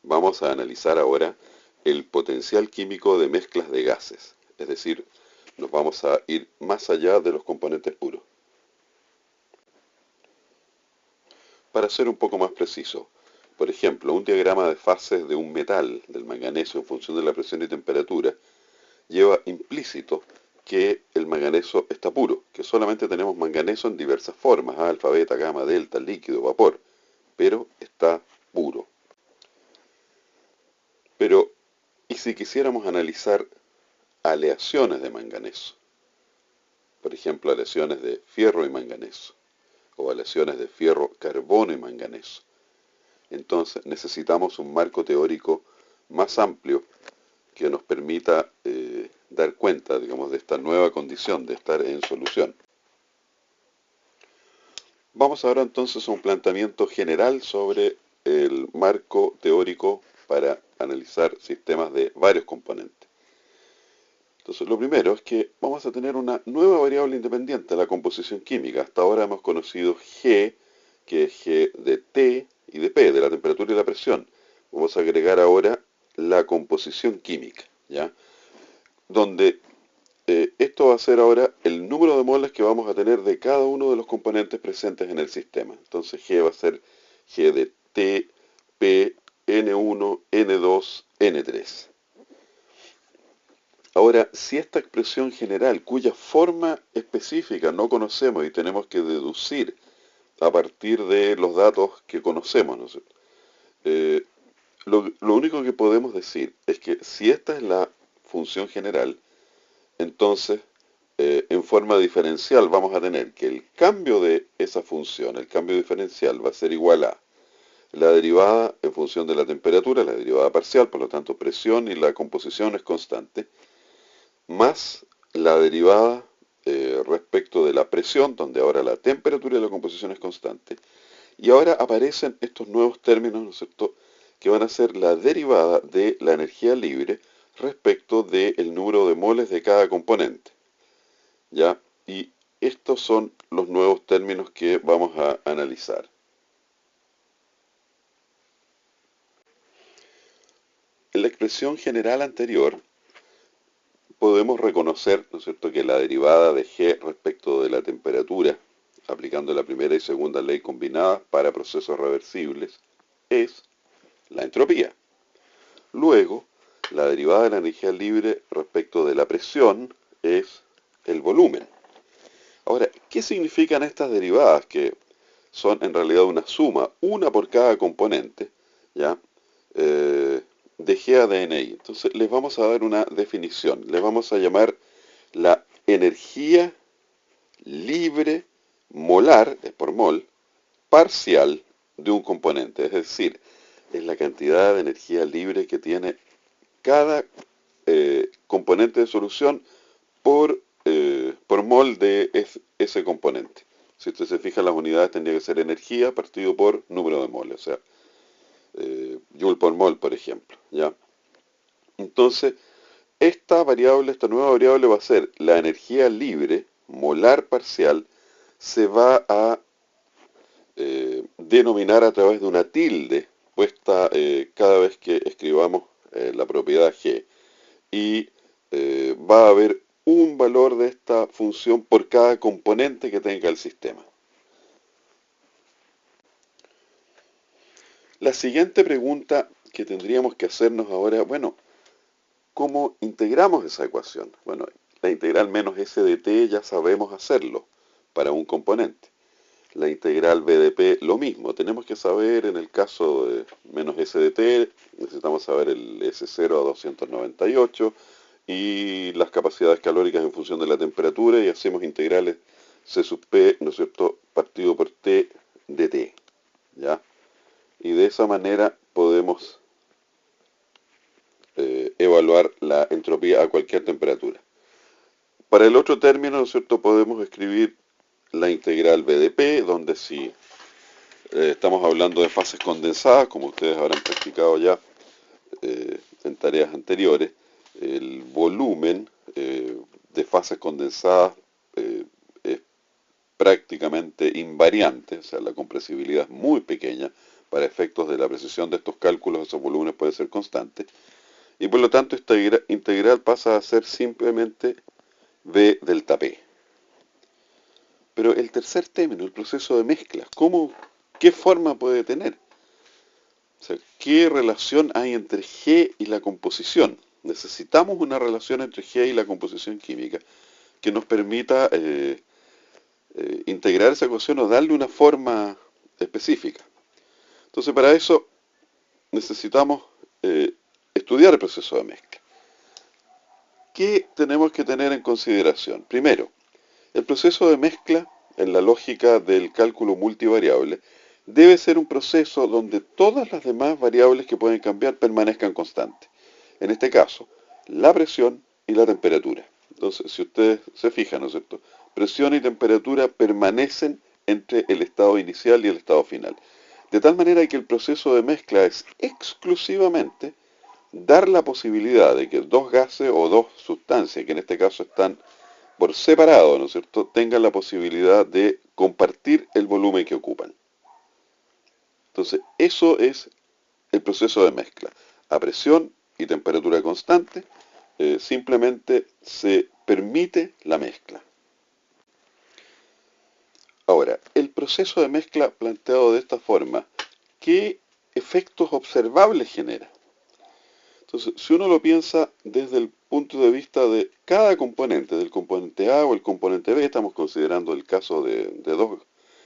Vamos a analizar ahora el potencial químico de mezclas de gases, es decir, nos vamos a ir más allá de los componentes puros. Para ser un poco más preciso, por ejemplo, un diagrama de fases de un metal, del manganeso, en función de la presión y temperatura, lleva implícito que el manganeso está puro, que solamente tenemos manganeso en diversas formas, alfa, beta, gamma, delta, líquido, vapor, pero está puro. Pero, ¿y si quisiéramos analizar aleaciones de manganeso? Por ejemplo, aleaciones de fierro y manganeso, o aleaciones de fierro, carbono y manganeso. Entonces necesitamos un marco teórico más amplio que nos permita dar cuenta, digamos, de esta nueva condición de estar en solución. Vamos ahora entonces a un planteamiento general sobre el marco teórico para analizar sistemas de varios componentes. Entonces, lo primero es que vamos a tener una nueva variable independiente, la composición química. Hasta ahora hemos conocido G, que es G de T y de P, de la temperatura y la presión. Vamos a agregar ahora la composición química, ¿ya? Donde esto va a ser ahora el número de moles que vamos a tener de cada uno de los componentes presentes en el sistema. Entonces G va a ser G de T, P, N1, N2, N3. Ahora, si esta expresión general, cuya forma específica no conocemos y tenemos que deducir a partir de los datos que conocemos, ¿no es cierto? Eh, lo único que podemos decir es que si esta es la función general, entonces en forma diferencial vamos a tener que el cambio de esa función, el cambio diferencial, va a ser igual a la derivada en función de la temperatura, la derivada parcial, por lo tanto presión y la composición es constante, más la derivada respecto de la presión, donde ahora la temperatura y la composición es constante. Y ahora aparecen estos nuevos términos, ¿no es cierto?, que van a ser la derivada de la energía libre respecto del número de moles de cada componente. ¿Ya? Y estos son los nuevos términos que vamos a analizar. En la expresión general anterior podemos reconocer, ¿no es cierto?, que la derivada de G respecto de la temperatura, aplicando la primera y segunda ley combinadas para procesos reversibles, es la entropía. Luego, la derivada de la energía libre respecto de la presión es el volumen. Ahora, ¿qué significan estas derivadas? Que son en realidad una suma, una por cada componente, ¿ya? De G a DNI. Entonces les vamos a dar una definición. Les vamos a llamar la energía libre molar, es por mol, parcial de un componente. Es decir, es la cantidad de energía libre que tiene cada componente de solución por mol de ese componente. Si usted se fija, las unidades tendría que ser energía partido por número de moles, o sea, joule por mol, por ejemplo, ¿ya? Entonces, esta nueva variable va a ser la energía libre, molar parcial, se va a denominar a través de una tilde puesta cada vez que escribamos la propiedad G. Y va a haber un valor de esta función por cada componente que tenga el sistema. La siguiente pregunta que tendríamos que hacernos ahora, bueno, ¿cómo integramos esa ecuación? Bueno, la integral menos s de t ya sabemos hacerlo para un componente. La integral b de p lo mismo. Tenemos que saber en el caso de menos s de t, necesitamos saber el S0 a 298 y las capacidades calóricas en función de la temperatura y hacemos integrales c sub p, ¿no es cierto?, partido por t de t, ¿ya? Y de esa manera podemos evaluar la entropía a cualquier temperatura. Para el otro término, ¿no es cierto?, podemos escribir la integral b de p, donde si estamos hablando de fases condensadas, como ustedes habrán practicado ya en tareas anteriores, el volumen de fases condensadas es prácticamente invariante, o sea, la compresibilidad es muy pequeña, para efectos de la precisión de estos cálculos esos volúmenes pueden ser constantes, y por lo tanto esta integral pasa a ser simplemente V delta P. Pero el tercer término, el proceso de mezcla, ¿qué forma puede tener? O sea, ¿qué relación hay entre G y la composición? Necesitamos una relación entre G y la composición química que nos permita integrar esa ecuación o darle una forma específica. Entonces, para eso necesitamos estudiar el proceso de mezcla. ¿Qué tenemos que tener en consideración? Primero, el proceso de mezcla, en la lógica del cálculo multivariable, debe ser un proceso donde todas las demás variables que pueden cambiar permanezcan constantes. En este caso, la presión y la temperatura. Entonces, si ustedes se fijan, ¿no es cierto? Presión y temperatura permanecen entre el estado inicial y el estado final. De tal manera que el proceso de mezcla es exclusivamente dar la posibilidad de que dos gases o dos sustancias, que en este caso están por separado, ¿no es cierto?, tengan la posibilidad de compartir el volumen que ocupan. Entonces, eso es el proceso de mezcla. A presión y temperatura constante, simplemente se permite la mezcla. Ahora, el proceso de mezcla planteado de esta forma, ¿qué efectos observables genera? Entonces, si uno lo piensa desde el punto de vista de cada componente, del componente A o el componente B, estamos considerando el caso de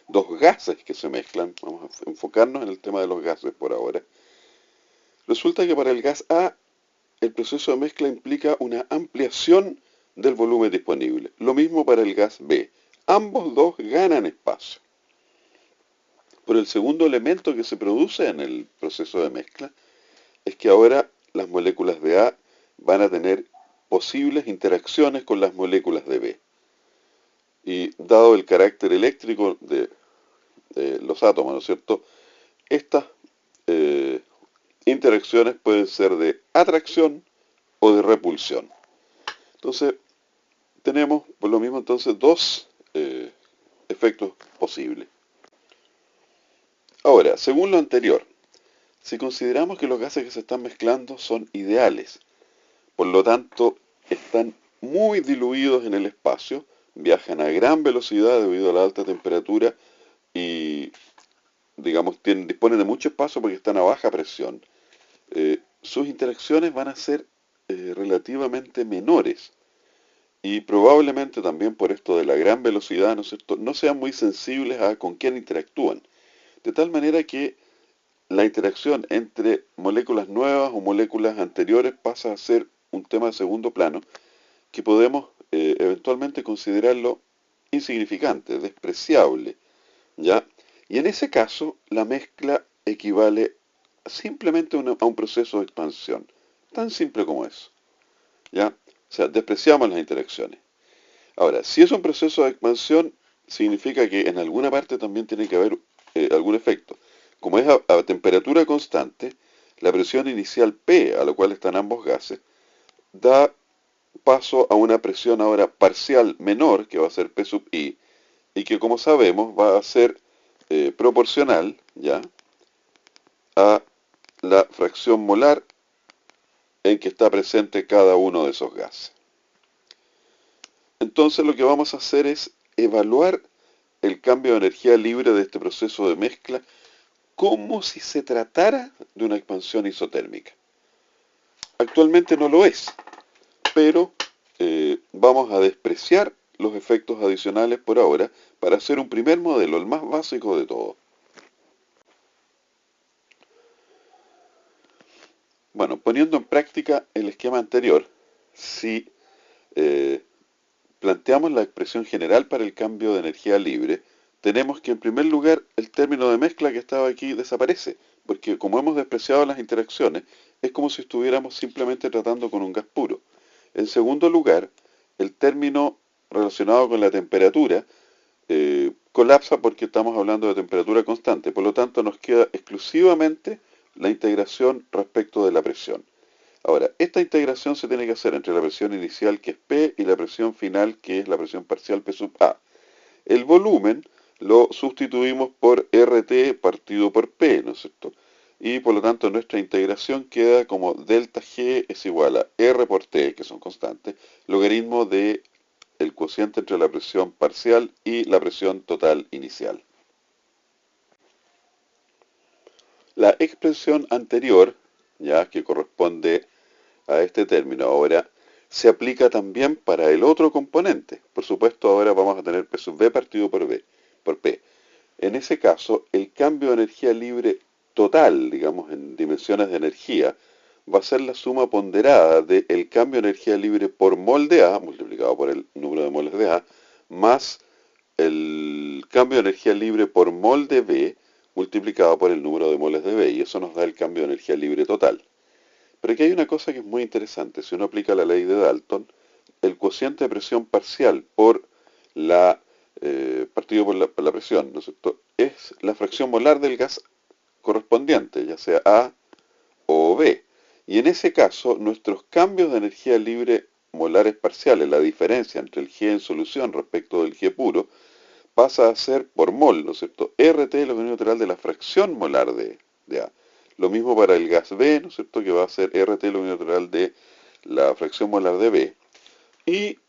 dos gases que se mezclan, vamos a enfocarnos en el tema de los gases por ahora. Resulta que para el gas A, el proceso de mezcla implica una ampliación del volumen disponible. Lo mismo para el gas B. Ambos dos ganan espacio. Pero el segundo elemento que se produce en el proceso de mezcla es que ahora las moléculas de A van a tener posibles interacciones con las moléculas de B. Y dado el carácter eléctrico de los átomos, ¿no es cierto?, estas interacciones pueden ser de atracción o de repulsión. Entonces, tenemos por lo mismo entonces dos efectos posibles. Ahora, según lo anterior, si consideramos que los gases que se están mezclando son ideales, por lo tanto, están muy diluidos en el espacio, viajan a gran velocidad debido a la alta temperatura y, digamos, disponen de mucho espacio porque están a baja presión, sus interacciones van a ser relativamente menores y probablemente también por esto de la gran velocidad, ¿no es cierto?, no sean muy sensibles a con quién interactúan. De tal manera que la interacción entre moléculas nuevas o moléculas anteriores pasa a ser un tema de segundo plano que podemos eventualmente considerarlo insignificante, despreciable, ¿ya? Y en ese caso, la mezcla equivale simplemente a un proceso de expansión, tan simple como eso, ¿ya? O sea, despreciamos las interacciones. Ahora, si es un proceso de expansión, significa que en alguna parte también tiene que haber algún efecto. Como es a temperatura constante, la presión inicial P, a la cual están ambos gases, da paso a una presión ahora parcial menor, que va a ser P sub I, y que como sabemos va a ser proporcional, ¿ya?, a la fracción molar en que está presente cada uno de esos gases. Entonces lo que vamos a hacer es evaluar el cambio de energía libre de este proceso de mezcla como si se tratara de una expansión isotérmica. Actualmente no lo es, pero vamos a despreciar los efectos adicionales por ahora para hacer un primer modelo, el más básico de todos. Bueno, poniendo en práctica el esquema anterior, si planteamos la expresión general para el cambio de energía libre, tenemos que en primer lugar el término de mezcla que estaba aquí desaparece, porque como hemos despreciado las interacciones, es como si estuviéramos simplemente tratando con un gas puro. En segundo lugar, el término relacionado con la temperatura colapsa porque estamos hablando de temperatura constante, por lo tanto nos queda exclusivamente la integración respecto de la presión. Ahora, esta integración se tiene que hacer entre la presión inicial, que es P, y la presión final, que es la presión parcial P sub A. El volumen lo sustituimos por RT partido por P, ¿no es cierto? Y por lo tanto nuestra integración queda como delta G es igual a R por T, que son constantes, logaritmo de el cociente entre la presión parcial y la presión total inicial. La expresión anterior, ya que corresponde a este término ahora, se aplica también para el otro componente. Por supuesto, ahora vamos a tener P sub V partido por P. En ese caso, el cambio de energía libre total, digamos, en dimensiones de energía, va a ser la suma ponderada del cambio de energía libre por mol de A, multiplicado por el número de moles de A, más el cambio de energía libre por mol de B, multiplicado por el número de moles de B, y eso nos da el cambio de energía libre total. Pero aquí hay una cosa que es muy interesante. Si uno aplica la ley de Dalton, el cociente de presión parcial por la partido por la presión, ¿no es cierto?, es la fracción molar del gas correspondiente, ya sea A o B. Y en ese caso, nuestros cambios de energía libre molares parciales, la diferencia entre el G en solución respecto del G puro, pasa a ser por mol, ¿no es cierto?, RT es la unidad natural de la fracción molar de A. Lo mismo para el gas B, ¿no es cierto?, que va a ser RT la unidad natural de la fracción molar de B. Y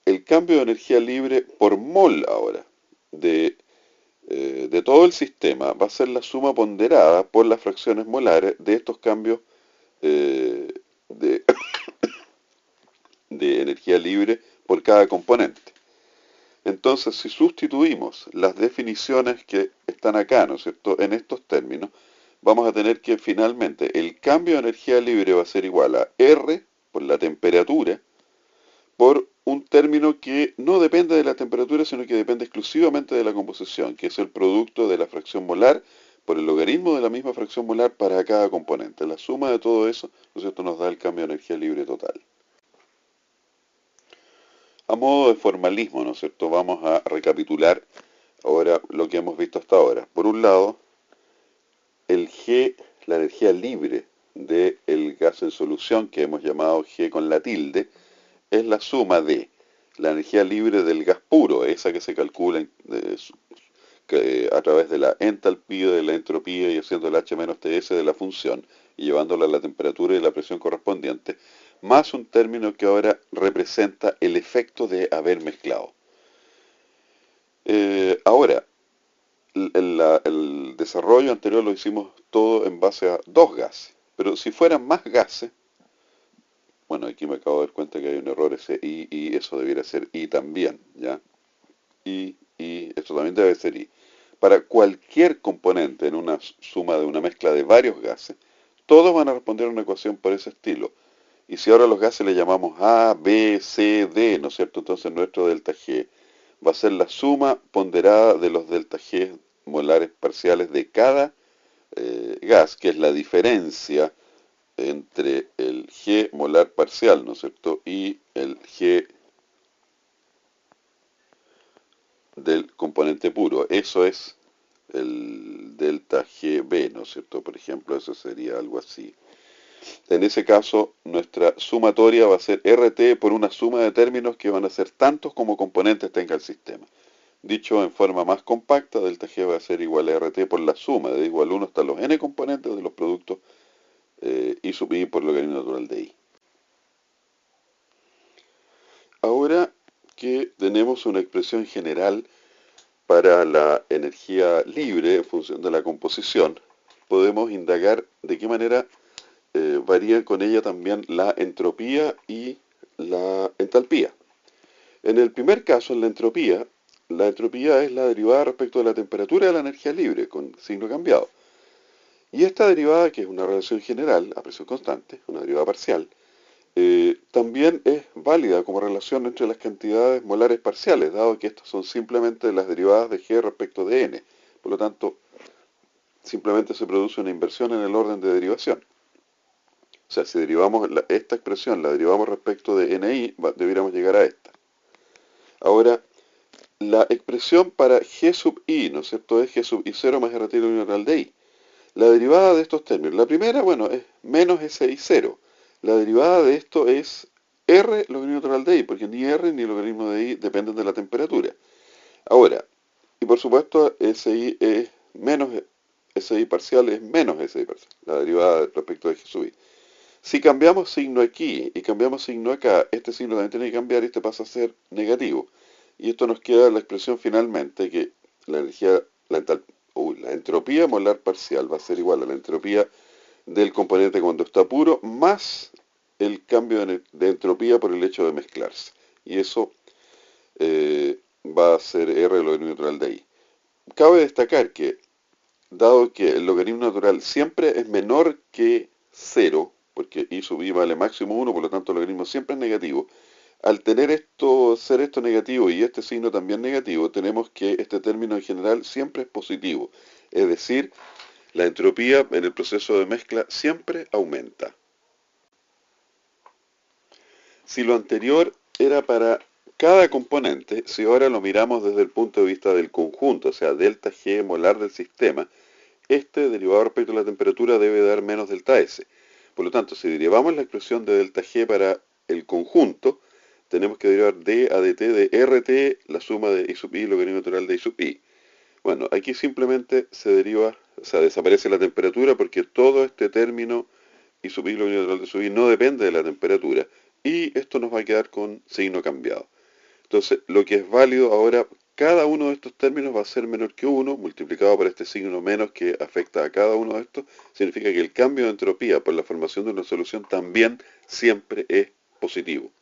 el cambio de energía libre por mol ahora de todo el sistema va a ser la suma ponderada por las fracciones molares de estos cambios eh, de, de energía libre por cada componente. Entonces, si sustituimos las definiciones que están acá, ¿no es cierto?, en estos términos, vamos a tener que finalmente el cambio de energía libre va a ser igual a R por la temperatura, por un término que no depende de la temperatura, sino que depende exclusivamente de la composición, que es el producto de la fracción molar por el logaritmo de la misma fracción molar para cada componente. La suma de todo eso, ¿no es cierto?, nos da el cambio de energía libre total. A modo de formalismo, ¿no es cierto?, vamos a recapitular ahora lo que hemos visto hasta ahora. Por un lado, el G, la energía libre del gas en solución, que hemos llamado G con la tilde, es la suma de la energía libre del gas puro, esa que se calcula a través de la entalpía, de la entropía y haciendo el H menos TS de la función y llevándola a la temperatura y la presión correspondiente, más un término que ahora representa el efecto de haber mezclado. Ahora, el desarrollo anterior lo hicimos todo en base a dos gases, pero si fueran más gases, bueno, aquí me acabo de dar cuenta que hay un error ese I, y eso debiera ser I también, ¿ya? Y esto también debe ser I. Para cualquier componente en una suma de una mezcla de varios gases, todos van a responder a una ecuación por ese estilo. Y si ahora los gases le llamamos A, B, C, D, ¿no es cierto? Entonces nuestro delta G va a ser la suma ponderada de los delta G molares parciales de cada gas, que es la diferencia entre el G molar parcial, ¿no es cierto?, y el G del componente puro. Eso es el delta GB, ¿no es cierto? Por ejemplo, eso sería algo así. En ese caso, nuestra sumatoria va a ser RT por una suma de términos que van a ser tantos como componentes tenga el sistema. Dicho en forma más compacta, delta G va a ser igual a RT por la suma de igual 1 hasta los n componentes de los productos I sub I por logaritmo natural de I. Ahora que tenemos una expresión general para la energía libre en función de la composición, podemos indagar de qué manera varía con ella también la entropía y la entalpía. En el primer caso, en la entropía es la derivada respecto de la temperatura de la energía libre, con signo cambiado. Y esta derivada, que es una relación general a presión constante, una derivada parcial, también es válida como relación entre las cantidades molares parciales, dado que estas son simplemente las derivadas de G respecto de N. Por lo tanto, simplemente se produce una inversión en el orden de derivación. O sea, si derivamos esta expresión, la derivamos respecto de NI, debiéramos llegar a esta. Ahora, la expresión para G sub I, ¿no es cierto?, es G sub I0 más RT natural de I. La derivada de estos términos, la primera, bueno, es menos SI0. La derivada de esto es R logaritmo natural de I, porque ni R ni logaritmo de I dependen de la temperatura. Ahora, Y por supuesto, SI es menos SI parcial es menos SI parcial, la derivada respecto de G sub I. Si cambiamos signo aquí y cambiamos signo acá, este signo también tiene que cambiar y este pasa a ser negativo. Y esto nos queda la expresión finalmente que la energía, la entropía molar parcial va a ser igual a la entropía del componente cuando está puro más el cambio de entropía por el hecho de mezclarse. Y eso va a ser R el logaritmo natural de I. Cabe destacar que, dado que el logaritmo natural siempre es menor que 0, porque I sub I vale máximo 1, por lo tanto el logaritmo siempre es negativo, al tener esto, ser esto negativo y este signo también negativo, tenemos que este término en general siempre es positivo. Es decir, la entropía en el proceso de mezcla siempre aumenta. Si lo anterior era para cada componente, si ahora lo miramos desde el punto de vista del conjunto, o sea, delta G molar del sistema, este derivado respecto a la temperatura debe dar menos delta S. Por lo tanto, si derivamos la expresión de delta G para el conjunto, tenemos que derivar d a dt de RT, la suma de I sub I, logaritmo natural de I sub I. Bueno, aquí simplemente se deriva, o sea, desaparece la temperatura porque todo este término I sub I, logaritmo natural de I sub I no depende de la temperatura. Y esto nos va a quedar con signo cambiado. Entonces, lo que es válido ahora, cada uno de estos términos va a ser menor que 1, multiplicado por este signo menos que afecta a cada uno de estos, significa que el cambio de entropía por la formación de una solución también siempre es positivo.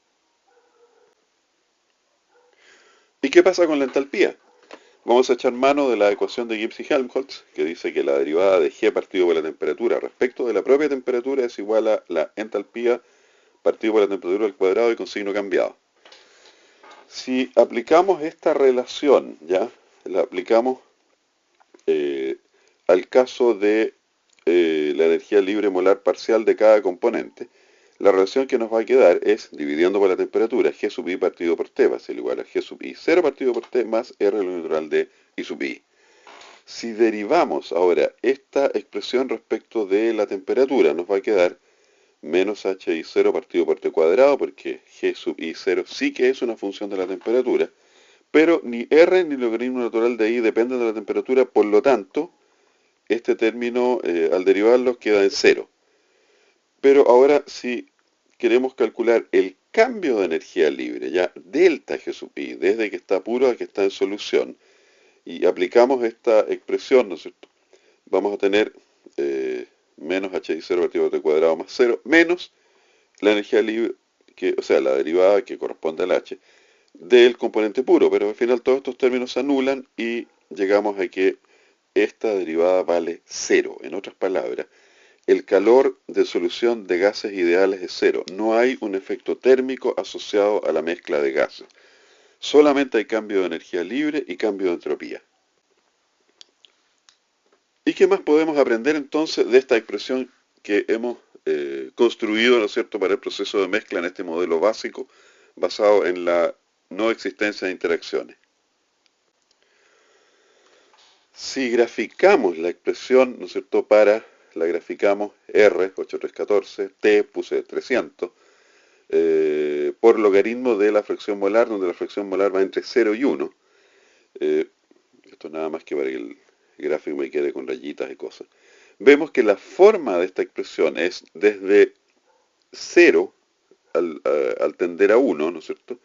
¿Y qué pasa con la entalpía? Vamos a echar mano de la ecuación de Gibbs y Helmholtz, que dice que la derivada de G partido por la temperatura respecto de la propia temperatura es igual a la entalpía partido por la temperatura al cuadrado y con signo cambiado. Si aplicamos esta relación, ya, la aplicamos al caso de la energía libre molar parcial de cada componente, la relación que nos va a quedar es, dividiendo por la temperatura, G sub I partido por T va a ser igual a G sub I 0 partido por T más R lo natural de I sub I. Si derivamos ahora esta expresión respecto de la temperatura, nos va a quedar menos HI0 partido por T cuadrado, porque G sub I0 sí que es una función de la temperatura, pero ni R ni el logaritmo natural de I dependen de la temperatura, por lo tanto, este término al derivarlo queda en 0. Pero ahora si queremos calcular el cambio de energía libre, ya delta G sub I, desde que está puro a que está en solución, y aplicamos esta expresión, ¿no es cierto? Vamos a tener menos HI0 partido por T cuadrado más 0, menos la energía libre, o sea, la derivada que corresponde al H, del componente puro, pero al final todos estos términos se anulan y llegamos a que esta derivada vale 0. En otras palabras, el calor de solución de gases ideales es 0. No hay un efecto térmico asociado a la mezcla de gases. Solamente hay cambio de energía libre y cambio de entropía. ¿Y qué más podemos aprender entonces de esta expresión que hemos construido, ¿no es cierto?, para el proceso de mezcla en este modelo básico basado en la no existencia de interacciones? Si graficamos la expresión, ¿no es cierto?, la graficamos R, 8314, T, puse 300, por logaritmo de la fracción molar, donde la fracción molar va entre 0 y 1. Esto nada más que para que el gráfico me quede con rayitas y cosas. Vemos que la forma de esta expresión es desde 0 al tender a 1, ¿no es cierto?,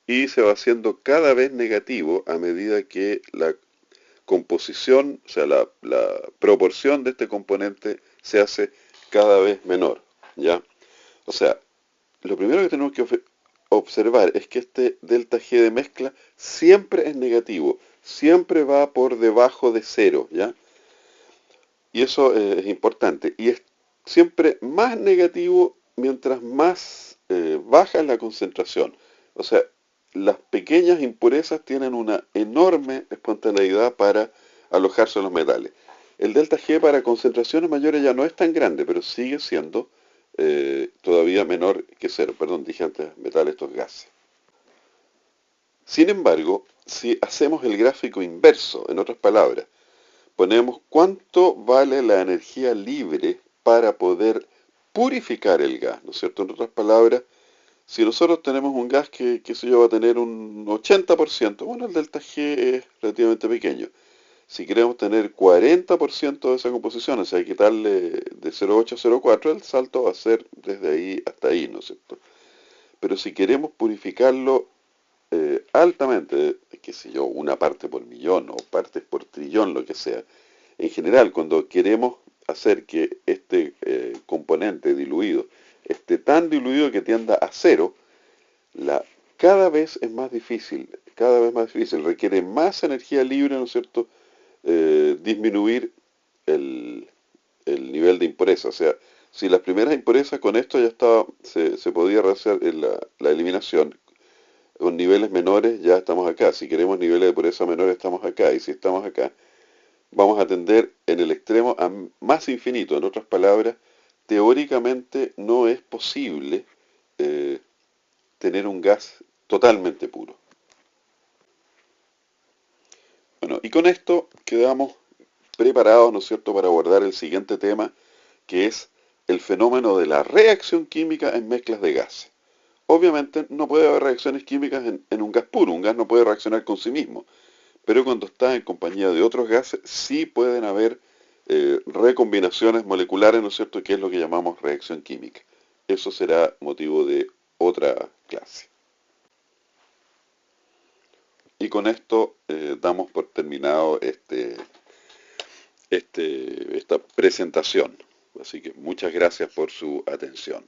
y se va haciendo cada vez negativo a medida que la composición, o sea, la proporción de este componente se hace cada vez menor, ¿ya? O sea, lo primero que tenemos que observar es que este delta G de mezcla siempre es negativo, siempre va por debajo de 0, ¿ya? Y eso es importante. Y es siempre más negativo mientras más baja es la concentración. O sea, las pequeñas impurezas tienen una enorme espontaneidad para alojarse en los metales. El delta G para concentraciones mayores ya no es tan grande, pero sigue siendo todavía menor que 0. Perdón, dije antes metales, estos gases. Sin embargo, si hacemos el gráfico inverso, en otras palabras, ponemos cuánto vale la energía libre para poder purificar el gas, ¿no es cierto? En otras palabras, Si nosotros tenemos un gas que, qué sé yo, va a tener un 80%, bueno, el delta G es relativamente pequeño. Si queremos tener 40% de esa composición, o sea, quitarle de 0,8 a 0,4, el salto va a ser desde ahí hasta ahí, ¿no es cierto? Pero si queremos purificarlo altamente, qué sé yo, una parte por millón o partes por trillón, lo que sea, en general, cuando queremos hacer que este componente diluido esté tan diluido que tienda a cero, la, cada vez es más difícil, cada vez más difícil, requiere más energía libre, ¿no es cierto?, disminuir el, el nivel de impureza. O sea, si las primeras impurezas con esto ya estaba, se podía hacer la eliminación, con niveles menores ya estamos acá. Si queremos niveles de pureza menores estamos acá. Y si estamos acá, vamos a tender en el extremo a más infinito. En otras palabras, teóricamente no es posible eh, tener un gas totalmente puro. Bueno, y con esto quedamos preparados, ¿no es cierto?, para abordar el siguiente tema, que es el fenómeno de la reacción química en mezclas de gases. Obviamente no puede haber reacciones químicas en un gas puro, un gas no puede reaccionar con sí mismo, pero cuando está en compañía de otros gases sí pueden haber recombinaciones moleculares, ¿no es cierto?, que es lo que llamamos reacción química. Eso será motivo de otra clase. Y con esto damos por terminado esta presentación. Así que muchas gracias por su atención.